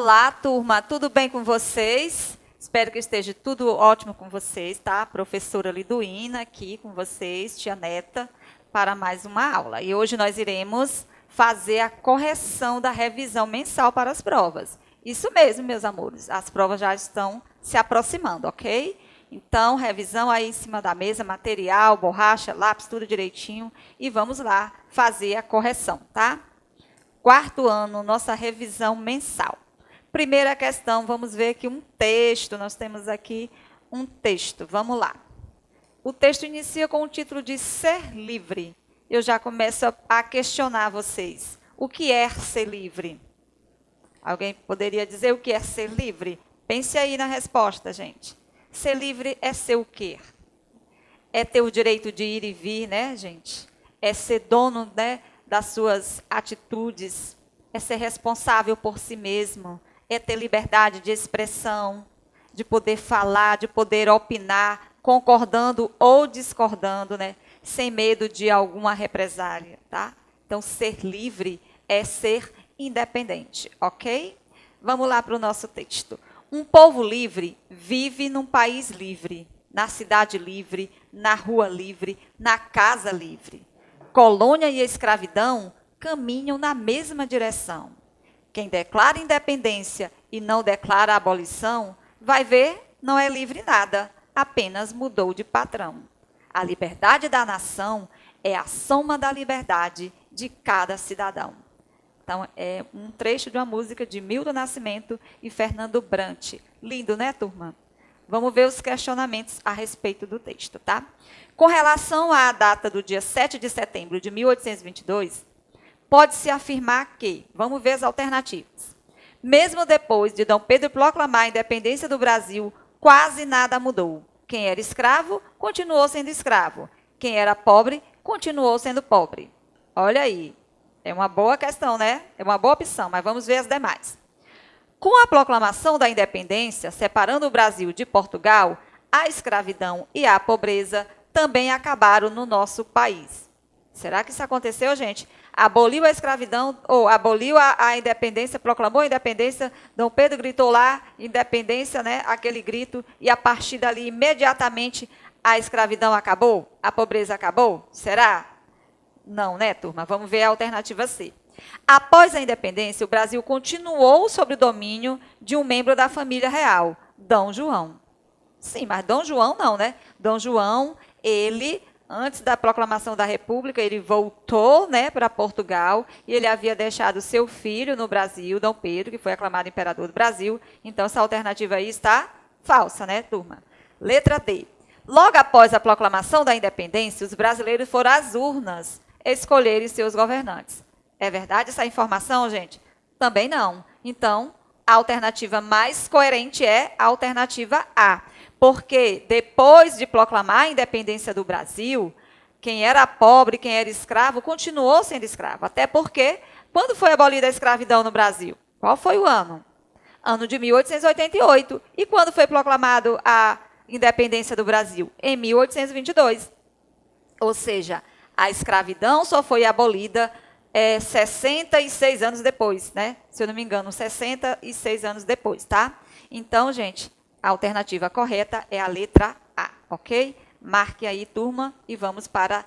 Olá, turma, tudo bem com vocês? Espero que esteja tudo ótimo com vocês, tá? Professora Liduína aqui com vocês, tia Neta, para mais uma aula. E hoje nós iremos fazer a correção da revisão mensal para as provas. Isso mesmo, meus amores, as provas já estão se aproximando, ok? Então, revisão aí em cima da mesa, material, borracha, lápis, tudo direitinho. E vamos lá fazer a correção, tá? Quarto ano, nossa revisão mensal. Primeira questão, vamos ver aqui um texto. Nós temos aqui um texto. Vamos lá. O texto inicia com o título de Ser Livre. Eu já começo a questionar vocês. O que é ser livre? Alguém poderia dizer o que é ser livre? Pense aí na resposta, gente. Ser livre é ser o quê? É ter o direito de ir e vir, né, gente? É ser dono, né, das suas atitudes. É ser responsável por si mesmo. É ter liberdade de expressão, de poder falar, de poder opinar, concordando ou discordando, né? Sem medo de alguma represália, tá? Então, ser livre é ser independente, ok? Vamos lá para o nosso texto. Um povo livre vive num país livre, na cidade livre, na rua livre, na casa livre. Colônia e escravidão caminham na mesma direção. Quem declara independência e não declara abolição, vai ver, não é livre nada, apenas mudou de patrão. A liberdade da nação é a soma da liberdade de cada cidadão. Então, é um trecho de uma música de Milton Nascimento e Fernando Brant. Lindo, né, turma? Vamos ver os questionamentos a respeito do texto, tá? Com relação à data do dia 7 de setembro de 1822, pode-se afirmar que, vamos ver as alternativas, mesmo depois de Dom Pedro proclamar a independência do Brasil, quase nada mudou. Quem era escravo, continuou sendo escravo. Quem era pobre, continuou sendo pobre. Olha aí, é uma boa questão, né? É uma boa opção, mas vamos ver as demais. Com a proclamação da independência, separando o Brasil de Portugal, a escravidão e a pobreza também acabaram no nosso país. Será que isso aconteceu, gente? Aboliu a escravidão, ou aboliu a independência, proclamou a independência, Dom Pedro gritou lá, independência, né? Aquele grito, e a partir dali, imediatamente, a escravidão acabou? A pobreza acabou? Será? Não, né, turma? Vamos ver a alternativa C. Após a independência, o Brasil continuou sob o domínio de um membro da família real, Dom João. Sim, mas Dom João não, né? Dom João, ele, antes da proclamação da República, ele voltou, né, para Portugal e ele havia deixado seu filho no Brasil, Dom Pedro, que foi aclamado imperador do Brasil. Então, essa alternativa aí está falsa, né, turma? Letra D. Logo após a proclamação da independência, os brasileiros foram às urnas escolherem seus governantes. É verdade essa informação, gente? Também não. Então, a alternativa mais coerente é a alternativa A. Porque depois de proclamar a independência do Brasil, quem era pobre, quem era escravo, continuou sendo escravo. Até porque, quando foi abolida a escravidão no Brasil? Qual foi o ano? Ano de 1888. E quando foi proclamado a independência do Brasil? Em 1822. Ou seja, a escravidão só foi abolida 66 anos depois, né? Se eu não me engano, 66 anos depois, tá? Então, gente, a alternativa correta é a letra A, ok? Marque aí, turma, e vamos para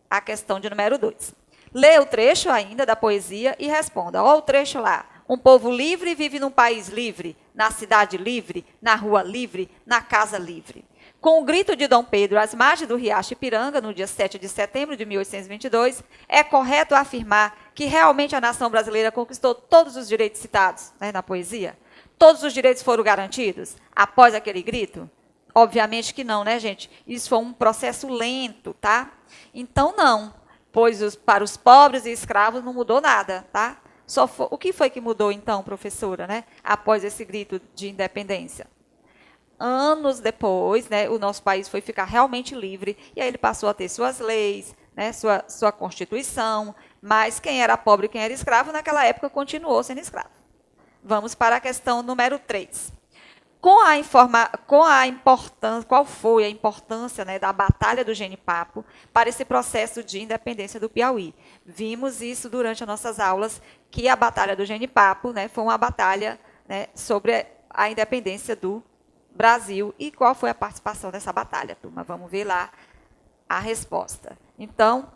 a questão de número 2. Lê o trecho ainda da poesia e responda. Olha o trecho lá. Um povo livre vive num país livre, na cidade livre, na rua livre, na casa livre. Com o grito de Dom Pedro às margens do Riacho Ipiranga, no dia 7 de setembro de 1822, é correto afirmar que realmente a nação brasileira conquistou todos os direitos citados, né, na poesia? Todos os direitos foram garantidos após aquele grito? Obviamente que não, né, gente? Isso foi um processo lento, tá? Então, não, pois para os pobres e escravos não mudou nada, tá? O que foi que mudou, então, professora, né, após esse grito de independência? Anos depois, né, o nosso país foi ficar realmente livre, e aí ele passou a ter suas leis, né, sua Constituição, mas quem era pobre e quem era escravo, naquela época, continuou sendo escravo. Vamos para a questão número 3. Qual foi a importância, né, da Batalha do Genipapo para esse processo de independência do Piauí? Vimos isso durante as nossas aulas, que a Batalha do Genipapo, né, foi uma batalha né, sobre a independência do Brasil e qual foi a participação nessa batalha, turma. Vamos ver lá a resposta. Então,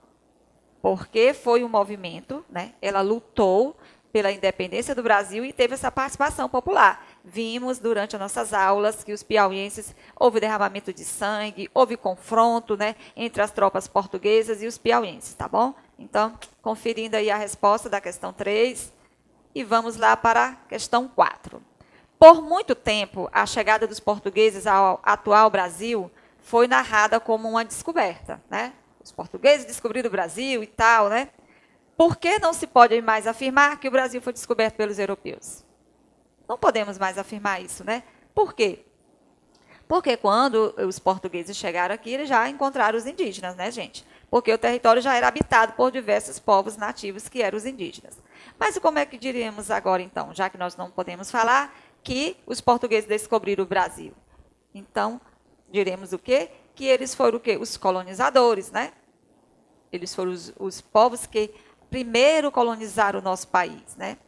porque foi um movimento, né, ela lutou pela independência do Brasil e teve essa participação popular. Vimos durante as nossas aulas que os piauienses, houve derramamento de sangue, houve confronto, né, entre as tropas portuguesas e os piauienses, tá bom? Então, conferindo aí a resposta da questão 3, e vamos lá para a questão 4. Por muito tempo, a chegada dos portugueses ao atual Brasil foi narrada como uma descoberta, né? Os portugueses descobriram o Brasil e tal, né? Por que não se pode mais afirmar que o Brasil foi descoberto pelos europeus? Não podemos mais afirmar isso, né? Por quê? Porque quando os portugueses chegaram aqui, eles já encontraram os indígenas, né, gente? Porque o território já era habitado por diversos povos nativos que eram os indígenas. Mas como é que diríamos agora, então, já que nós não podemos falar que os portugueses descobriram o Brasil? Então, diremos o quê? Que eles foram o quê? Os colonizadores, né? Eles foram os povos que primeiro colonizaram o nosso país, né?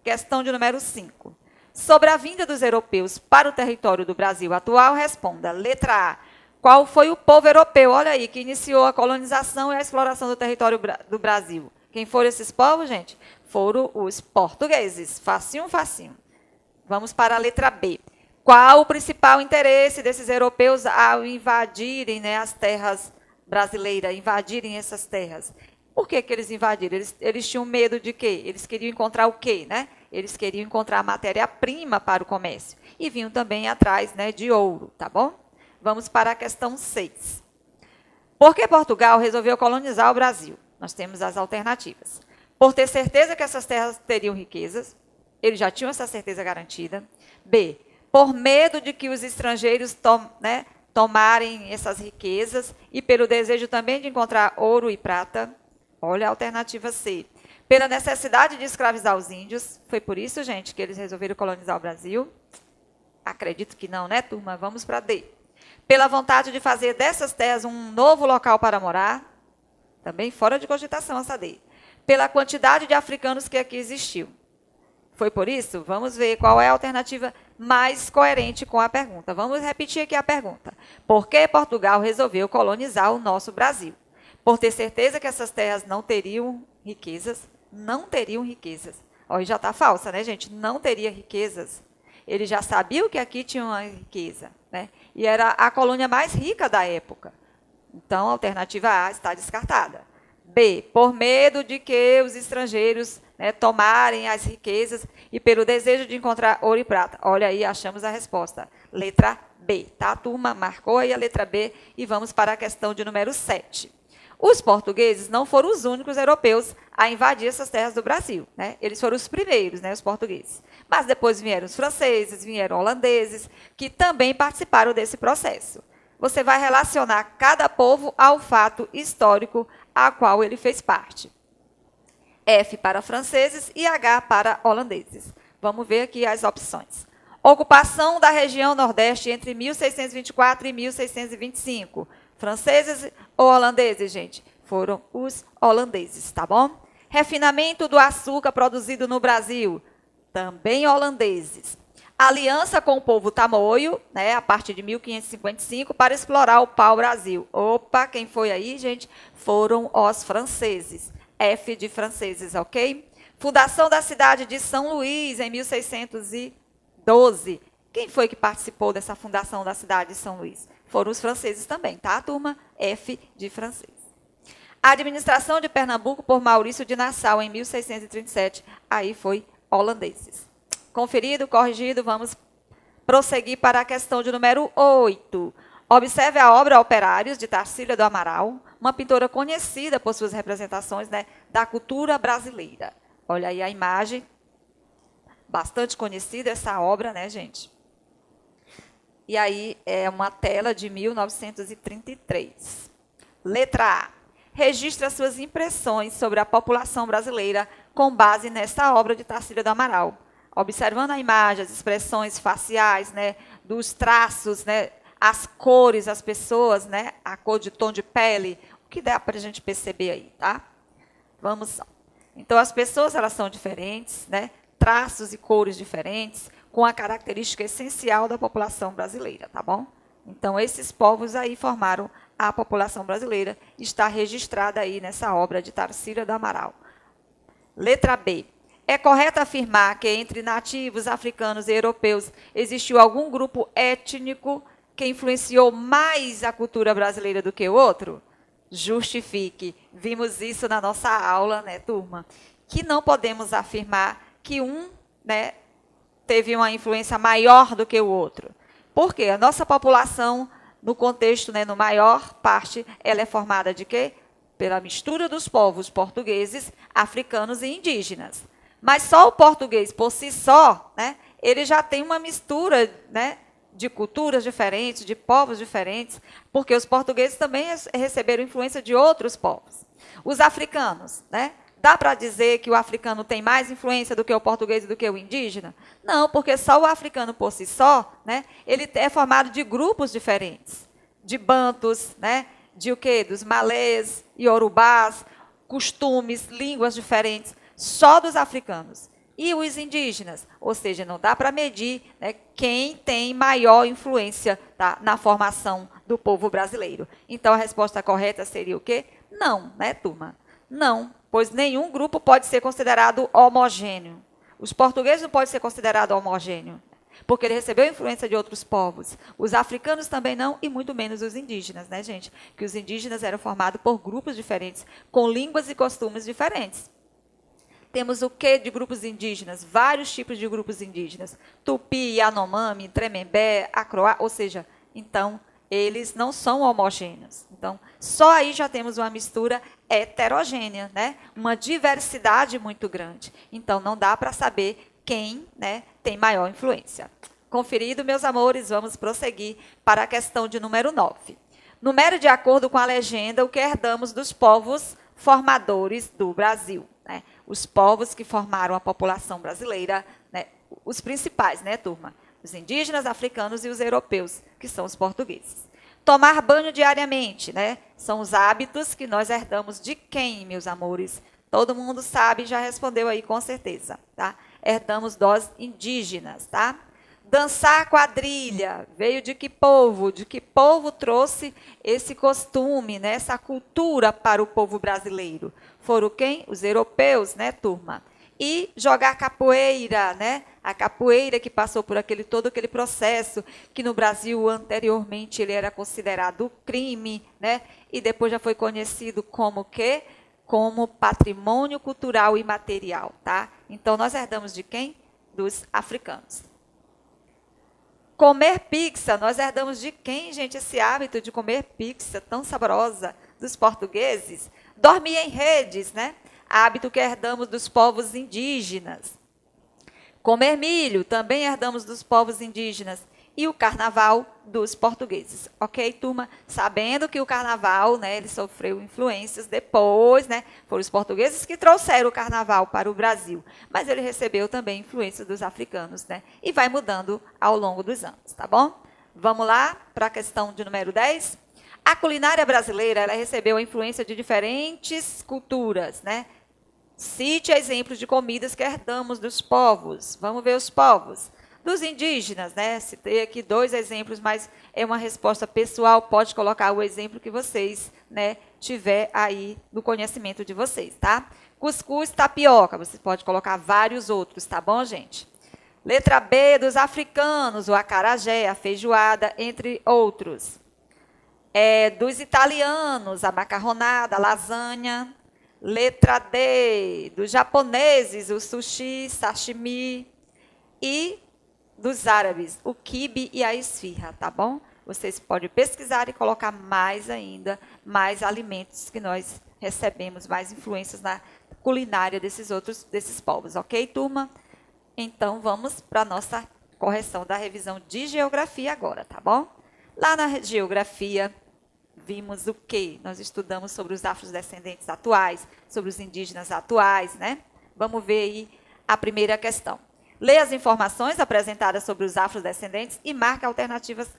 Questão de número 5. Sobre a vinda dos europeus para o território do Brasil atual, responda. Letra A. Qual foi o povo europeu, olha aí, que iniciou a colonização e a exploração do território do Brasil? Quem foram esses povos, gente? Foram os portugueses. Facinho, facinho. Vamos para a letra B. Qual o principal interesse desses europeus ao invadirem, né, as terras brasileiras, invadirem essas terras? Por que eles invadiram? Eles tinham medo de quê? Eles queriam encontrar o quê, né? Eles queriam encontrar matéria-prima para o comércio. E vinham também atrás, né, de ouro, tá bom? Vamos para a questão 6. Por que Portugal resolveu colonizar o Brasil? Nós temos as alternativas. Por ter certeza que essas terras teriam riquezas. Eles já tinham essa certeza garantida. B. Por medo de que os estrangeiros tomarem essas riquezas e pelo desejo também de encontrar ouro e prata. Olha a alternativa C. Pela necessidade de escravizar os índios. Foi por isso, gente, que eles resolveram colonizar o Brasil? Acredito que não, né, turma? Vamos para D. Pela vontade de fazer dessas terras um novo local para morar. Também fora de cogitação essa D. Pela quantidade de africanos que aqui existiu. Foi por isso? Vamos ver qual é a alternativa mais coerente com a pergunta. Vamos repetir aqui a pergunta. Por que Portugal resolveu colonizar o nosso Brasil? Por ter certeza que essas terras não teriam riquezas? Não teriam riquezas. Ó, já está falsa, né, gente? Não teria riquezas. Ele já sabia que aqui tinha uma riqueza, né? E era a colônia mais rica da época. Então, a alternativa A está descartada. B. Por medo de que os estrangeiros, né, tomarem as riquezas e pelo desejo de encontrar ouro e prata. Olha aí, achamos a resposta. Letra B, tá, turma? Marcou aí a letra B e vamos para a questão de número 7. Os portugueses não foram os únicos europeus a invadir essas terras do Brasil, né? Eles foram os primeiros, né, os portugueses. Mas depois vieram os franceses, vieram holandeses, que também participaram desse processo. Você vai relacionar cada povo ao fato histórico a qual ele fez parte. F para franceses e H para holandeses. Vamos ver aqui as opções. Ocupação da região Nordeste entre 1624 e 1625. Franceses ou holandeses, gente? Foram os holandeses, tá bom? Refinamento do açúcar produzido no Brasil. Também holandeses. Aliança com o povo tamoio, né, a partir de 1555, para explorar o pau-brasil. Opa, quem foi aí, gente? Foram os franceses. F de franceses, ok? Fundação da cidade de São Luís, em 1612. Quem foi que participou dessa fundação da cidade de São Luís? Foram os franceses também, tá, turma? F de francês. A administração de Pernambuco por Maurício de Nassau, em 1637. Aí foi holandeses. Conferido, corrigido, vamos prosseguir para a questão de número 8. Observe a obra Operários, de Tarsila do Amaral, uma pintora conhecida por suas representações, né, da cultura brasileira. Olha aí a imagem, bastante conhecida essa obra, né, gente? E aí é uma tela de 1933. Letra A. Registra suas impressões sobre a população brasileira com base nessa obra de Tarsila do Amaral. Observando a imagem, as expressões faciais, né, dos traços, né, as cores, as pessoas, né, a cor de tom de pele, o que dá para a gente perceber aí, tá? Vamos. Então, as pessoas, elas são diferentes, né? traços e cores diferentes, com a característica essencial da população brasileira, tá bom? Então, esses povos aí formaram a população brasileira, está registrada aí nessa obra de Tarsila do Amaral. Letra B. É correto afirmar que entre nativos, africanos e europeus existiu algum grupo étnico que influenciou mais a cultura brasileira do que o outro? Justifique. Vimos isso na nossa aula, né, turma? Que não podemos afirmar que um, né, teve uma influência maior do que o outro. Por quê? A nossa população, no contexto, né, no maior parte, ela é formada de quê? Pela mistura dos povos portugueses, africanos e indígenas. Mas só o português, por si só, né, ele já tem uma mistura, né, de culturas diferentes, de povos diferentes, porque os portugueses também receberam influência de outros povos. Os africanos, né? Dá para dizer que o africano tem mais influência do que o português e do que o indígena? Não, porque só o africano por si só, né, ele é formado de grupos diferentes, de bantus, né, de o quê? Dos malês, iorubás, costumes, línguas diferentes, só dos africanos. E os indígenas, ou seja, não dá para medir, né, quem tem maior influência, tá, na formação do povo brasileiro. Então, a resposta correta seria o quê? Não, né, turma? Não, pois nenhum grupo pode ser considerado homogêneo. Os portugueses não podem ser considerados homogêneos, porque ele recebeu influência de outros povos. Os africanos também não, e muito menos os indígenas, né, gente? Que os indígenas eram formados por grupos diferentes, com línguas e costumes diferentes. Temos o que de grupos indígenas? Vários tipos de grupos indígenas. Tupi, Yanomami, Tremembé, Acroá, ou seja, então, eles não são homogêneos. Então, só aí já temos uma mistura heterogênea, né? Uma diversidade muito grande. Então, não dá para saber quem, né, tem maior influência. Conferido, meus amores, vamos prosseguir para a questão de número 9. Numere de acordo com a legenda o que herdamos dos povos formadores do Brasil, né? Os povos que formaram a população brasileira, né? Os principais, né, turma? Os indígenas, africanos e os europeus, que são os portugueses. Tomar banho diariamente, né? São os hábitos que nós herdamos de quem, meus amores? Todo mundo sabe, já respondeu aí com certeza, tá? Herdamos dos indígenas, tá? Dançar quadrilha, veio de que povo? De que povo trouxe esse costume, né? Essa cultura para o povo brasileiro? Foram quem? Os europeus, né, turma? E jogar capoeira, né? A capoeira que passou por todo aquele processo, que no Brasil anteriormente ele era considerado crime, né? E depois já foi conhecido como quê? Como patrimônio cultural imaterial, tá? Então nós herdamos de quem? Dos africanos. Comer pizza, nós herdamos de quem, gente, esse hábito de comer pizza tão saborosa? Dos portugueses. Dormir em redes, né? Hábito que herdamos dos povos indígenas. Comer milho, também herdamos dos povos indígenas. E o carnaval dos portugueses. Ok, turma? Sabendo que o carnaval, né, ele sofreu influências depois, né? Foram os portugueses que trouxeram o carnaval para o Brasil. Mas ele recebeu também influência dos africanos, né? E vai mudando ao longo dos anos, tá bom? Vamos lá para a questão de número 10. A culinária brasileira, ela recebeu a influência de diferentes culturas, né? Cite exemplos de comidas que herdamos dos povos. Vamos ver os povos. Dos indígenas, né? Citei aqui 2 exemplos, mas é uma resposta pessoal. Pode colocar o exemplo que vocês, né, tiver aí no conhecimento de vocês, tá? Cuscuz, tapioca. Você pode colocar vários outros, tá bom, gente? Letra B, dos africanos, o acarajé, a feijoada, entre outros. Dos italianos, a macarronada, a lasanha. Letra D, dos japoneses, o sushi, sashimi. E dos árabes, o quibe e a esfirra, tá bom? Vocês podem pesquisar e colocar mais ainda, mais alimentos que nós recebemos, mais influências na culinária desses povos, ok, turma? Então, vamos para a nossa correção da revisão de geografia agora, tá bom? Lá na geografia, vimos o quê? Nós estudamos sobre os afrodescendentes atuais, sobre os indígenas atuais, né? Vamos ver aí a primeira questão. Lê as informações apresentadas sobre os afrodescendentes e marque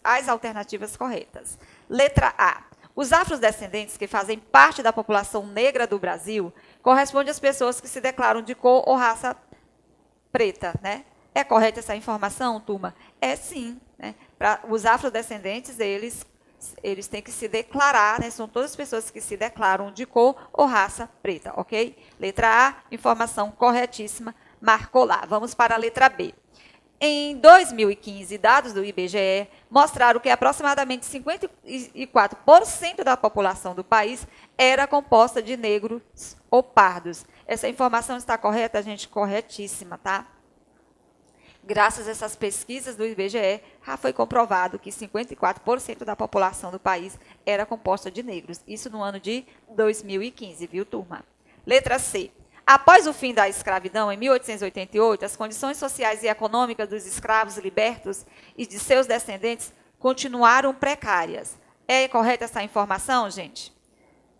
as alternativas corretas. Letra A. Os afrodescendentes que fazem parte da população negra do Brasil correspondem às pessoas que se declaram de cor ou raça preta, né? É correta essa informação, turma? É sim, né? Para os afrodescendentes, eles têm que se declarar, né? São todas as pessoas que se declaram de cor ou raça preta, ok? Letra A, informação corretíssima, marcou lá. Vamos para a letra B. Em 2015, dados do IBGE mostraram que aproximadamente 54% da população do país era composta de negros ou pardos. Essa informação está correta, gente? Corretíssima, tá? Graças a essas pesquisas do IBGE, já foi comprovado que 54% da população do país era composta de negros. Isso no ano de 2015, viu, turma? Letra C. Após o fim da escravidão, em 1888, as condições sociais e econômicas dos escravos libertos e de seus descendentes continuaram precárias. É correta essa informação, gente?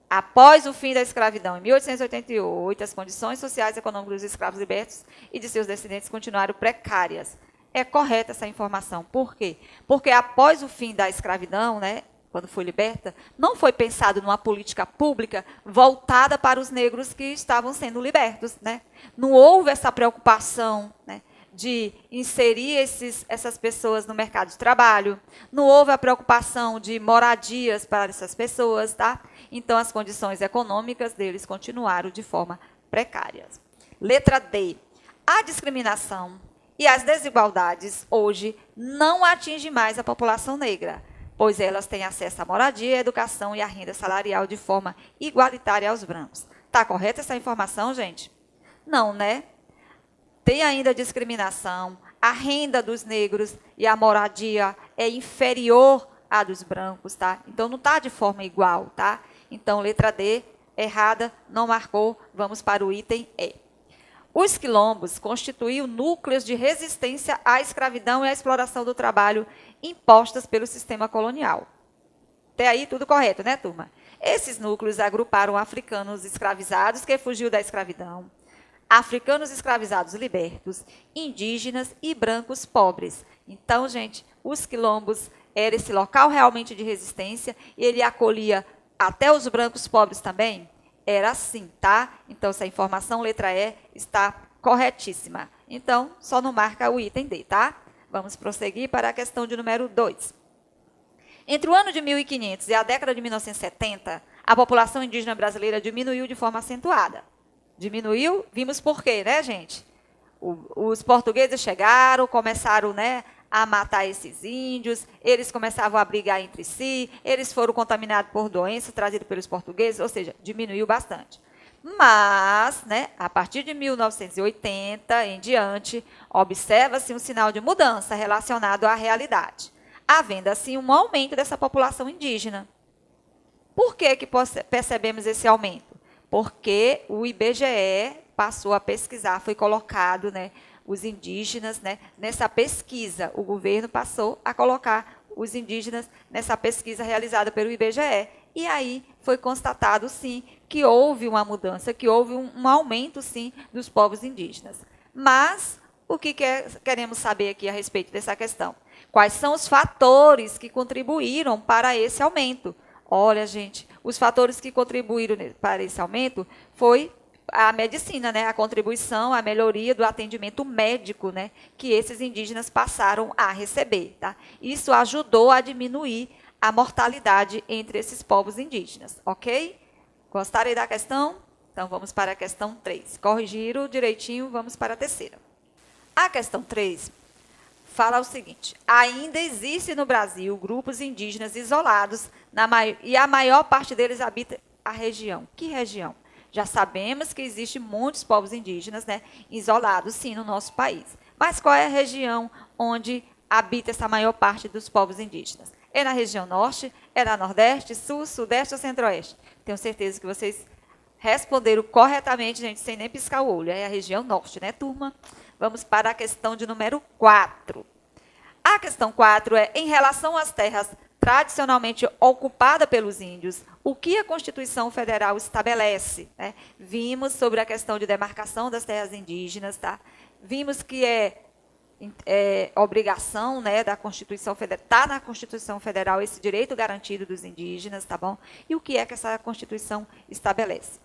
Após o fim da escravidão, em 1888, as condições sociais e econômicas dos escravos libertos e de seus descendentes continuaram precárias. É correta essa informação. Por quê? Porque após o fim da escravidão, né, quando foi liberta, não foi pensado numa política pública voltada para os negros que estavam sendo libertos, né? Não houve essa preocupação, né, de inserir essas pessoas no mercado de trabalho, não houve a preocupação de moradias para essas pessoas, tá? Então, as condições econômicas deles continuaram de forma precária. Letra D. A discriminação e as desigualdades hoje não atingem mais a população negra, pois elas têm acesso à moradia, à educação e à renda salarial de forma igualitária aos brancos. Está correta essa informação, gente? Não, né? Tem ainda discriminação, a renda dos negros e a moradia é inferior à dos brancos, tá? Então, não está de forma igual, tá? Então, letra D, errada, não marcou, vamos para o item E. Os quilombos constituíam núcleos de resistência à escravidão e à exploração do trabalho impostas pelo sistema colonial. Até aí tudo correto, né, turma? Esses núcleos agruparam africanos escravizados que fugiu da escravidão, africanos escravizados libertos, indígenas e brancos pobres. Então, gente, os quilombos era esse local realmente de resistência e ele acolhia até os brancos pobres também. Era assim, tá? Então, essa informação, letra E, está corretíssima. Então, só não marca o item D, tá? Vamos prosseguir para a questão de número 2. Entre o ano de 1500 e a década de 1970, a população indígena brasileira diminuiu de forma acentuada. Diminuiu, vimos por quê, né, gente? Os portugueses chegaram, começaram, né, a matar esses índios, eles começavam a brigar entre si, eles foram contaminados por doenças trazidas pelos portugueses, ou seja, diminuiu bastante. Mas, né, a partir de 1980 em diante, observa-se um sinal de mudança relacionado à realidade, havendo assim um aumento dessa população indígena. Por que percebemos esse aumento? Porque o IBGE passou a pesquisar, foi colocado, né, os indígenas, né, nessa pesquisa. O governo passou a colocar os indígenas nessa pesquisa realizada pelo IBGE. E aí foi constatado, sim, que houve uma mudança, que houve um aumento, sim, dos povos indígenas. Mas o que queremos saber aqui a respeito dessa questão? Quais são os fatores que contribuíram para esse aumento? Olha, gente, os fatores que contribuíram para esse aumento foi a medicina, né? A contribuição, a melhoria do atendimento médico, né? Que esses indígenas passaram a receber, tá? Isso ajudou a diminuir a mortalidade entre esses povos indígenas, ok? Gostaram da questão? Então, vamos para a questão 3. Corrigiram direitinho, vamos para a terceira. A questão 3 fala o seguinte: ainda existe no Brasil grupos indígenas isolados e a maior parte deles habita a região. Que região? Já sabemos que existem muitos povos indígenas, né, isolados, sim, no nosso país. Mas qual é a região onde habita essa maior parte dos povos indígenas? É na região norte? É na nordeste, sul, sudeste ou centro-oeste? Tenho certeza que vocês responderam corretamente, gente, sem nem piscar o olho. É a região norte, né, turma? Vamos para a questão de número 4. A questão 4 é, em relação às terras tradicionalmente ocupadas pelos índios, o que a Constituição Federal estabelece? Né? Vimos sobre a questão de demarcação das terras indígenas, tá? Vimos que é obrigação, né, da Constituição Federal, está na Constituição Federal esse direito garantido dos indígenas, tá bom? E o que é que essa Constituição estabelece?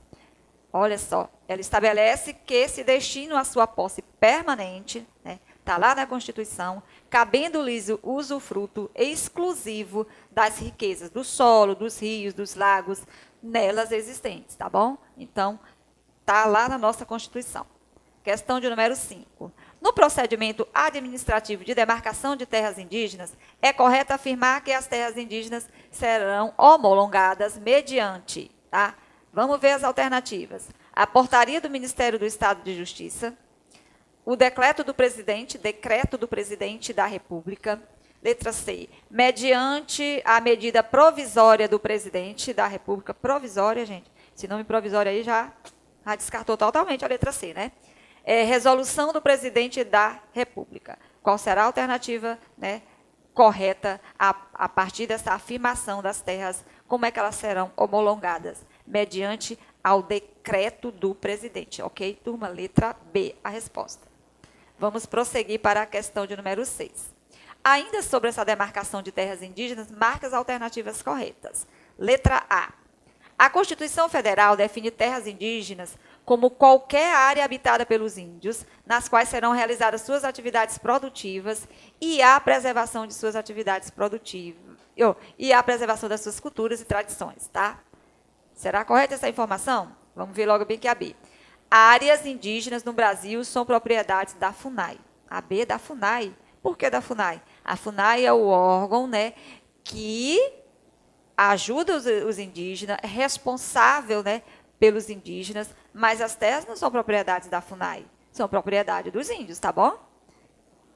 Olha só, ela estabelece que se destinam à sua posse permanente, né, está lá na Constituição, cabendo-lhes o usufruto exclusivo das riquezas do solo, dos rios, dos lagos, nelas existentes, tá bom? Então, está lá na nossa Constituição. Questão de número 5. No procedimento administrativo de demarcação de terras indígenas, é correto afirmar que as terras indígenas serão homologadas mediante, tá? Vamos ver as alternativas. A portaria do Ministério do Estado de Justiça, o decreto do presidente da República. Letra C, mediante a medida provisória do presidente da República. Provisória, gente. Esse nome provisório aí já descartou totalmente a letra C, né? Resolução do presidente da República. Qual será a alternativa, né, correta a partir dessa afirmação das terras? Como é que elas serão homologadas? Mediante ao decreto do presidente. Ok, turma? Letra B, a resposta. Vamos prosseguir para a questão de número 6. Ainda sobre essa demarcação de terras indígenas, marque as alternativas corretas. Letra A. A Constituição Federal define terras indígenas como qualquer área habitada pelos índios, nas quais serão realizadas suas atividades produtivas e a preservação de suas atividades produtivas, e a preservação das suas culturas e tradições, tá? Será correta essa informação? Vamos ver logo bem que a B. Áreas indígenas no Brasil são propriedades da FUNAI. A B da FUNAI. Por que da FUNAI? A FUNAI é o órgão, né, que ajuda os indígenas, é responsável, né, pelos indígenas, mas as terras não são propriedades da FUNAI, são propriedade dos índios, tá bom?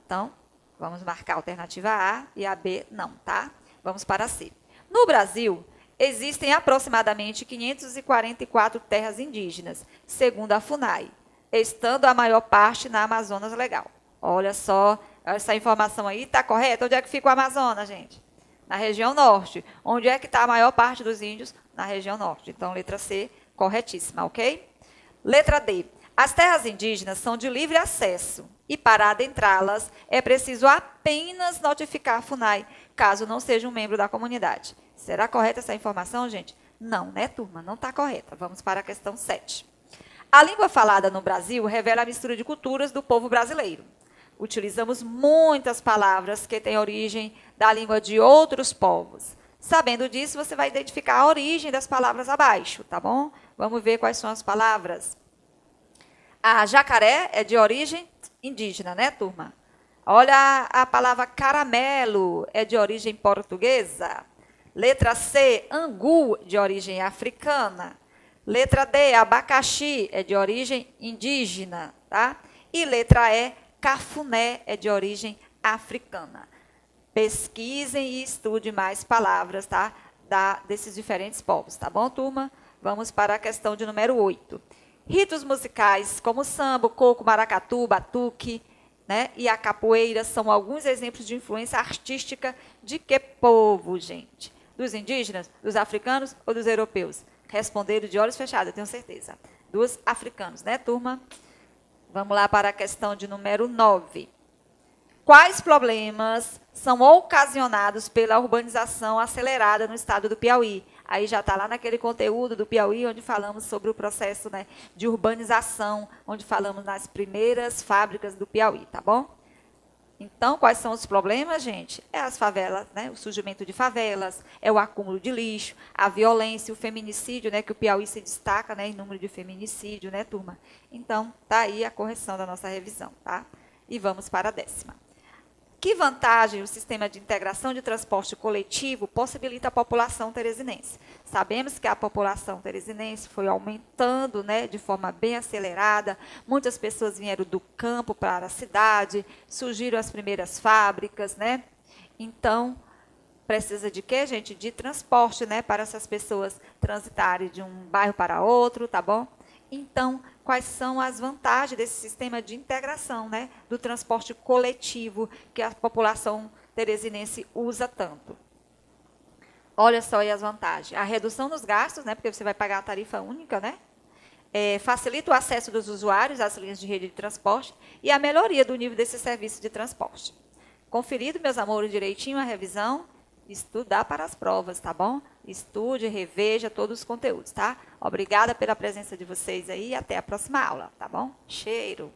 Então, vamos marcar a alternativa A e a B não, tá? Vamos para a C. No Brasil, existem aproximadamente 544 terras indígenas, segundo a FUNAI, estando a maior parte na Amazonas Legal. Olha só, essa informação aí está correta? Onde é que fica o Amazonas, gente? Na região norte. Onde é que está a maior parte dos índios? Na região norte. Então, letra C, corretíssima, ok? Letra D. As terras indígenas são de livre acesso e, para adentrá-las, é preciso apenas notificar a FUNAI, caso não seja um membro da comunidade. Será correta essa informação, gente? Não, né, turma? Não está correta. Vamos para a questão 7. A língua falada no Brasil revela a mistura de culturas do povo brasileiro. Utilizamos muitas palavras que têm origem da língua de outros povos. Sabendo disso, você vai identificar a origem das palavras abaixo, tá bom? Vamos ver quais são as palavras. A jacaré é de origem indígena, né, turma? Olha a palavra caramelo, é de origem portuguesa. Letra C, angu, de origem africana. Letra D, abacaxi, é de origem indígena, tá? E letra E, cafuné, é de origem africana. Pesquisem e estudem mais palavras, tá? Desses diferentes povos, tá bom, turma? Vamos para a questão de número 8. Ritos musicais como samba, coco, maracatu, batuque, né, e a capoeira são alguns exemplos de influência artística de que povo, gente? Dos indígenas, dos africanos ou dos europeus? Responderam de olhos fechados, eu tenho certeza. Dos africanos, né, turma? Vamos lá para a questão de número 9. Quais problemas são ocasionados pela urbanização acelerada no estado do Piauí? Aí já está lá naquele conteúdo do Piauí, onde falamos sobre o processo, né, de urbanização, onde falamos nas primeiras fábricas do Piauí, tá bom? Então, quais são os problemas, gente? É as favelas, né, o surgimento de favelas, é o acúmulo de lixo, a violência, o feminicídio, né, que o Piauí se destaca, né, em número de feminicídio, né, turma? Então, está aí a correção da nossa revisão, tá? E vamos para a 10ª. Que vantagem o sistema de integração de transporte coletivo possibilita à população teresinense? Sabemos que a população teresinense foi aumentando, né, de forma bem acelerada, muitas pessoas vieram do campo para a cidade, surgiram as primeiras fábricas, né? Então, precisa de quê, gente? De transporte, né, para essas pessoas transitarem de um bairro para outro, tá bom? Então, quais são as vantagens desse sistema de integração, né, do transporte coletivo que a população teresinense usa tanto? Olha só aí as vantagens. A redução dos gastos, né, porque você vai pagar a tarifa única, né? Facilita o acesso dos usuários às linhas de rede de transporte e a melhoria do nível desse serviço de transporte. Conferido, meus amores, direitinho a revisão? estudar para as provas, tá bom? Estude, reveja todos os conteúdos, tá? Obrigada pela presença de vocês aí e até a próxima aula, tá bom? Cheiro!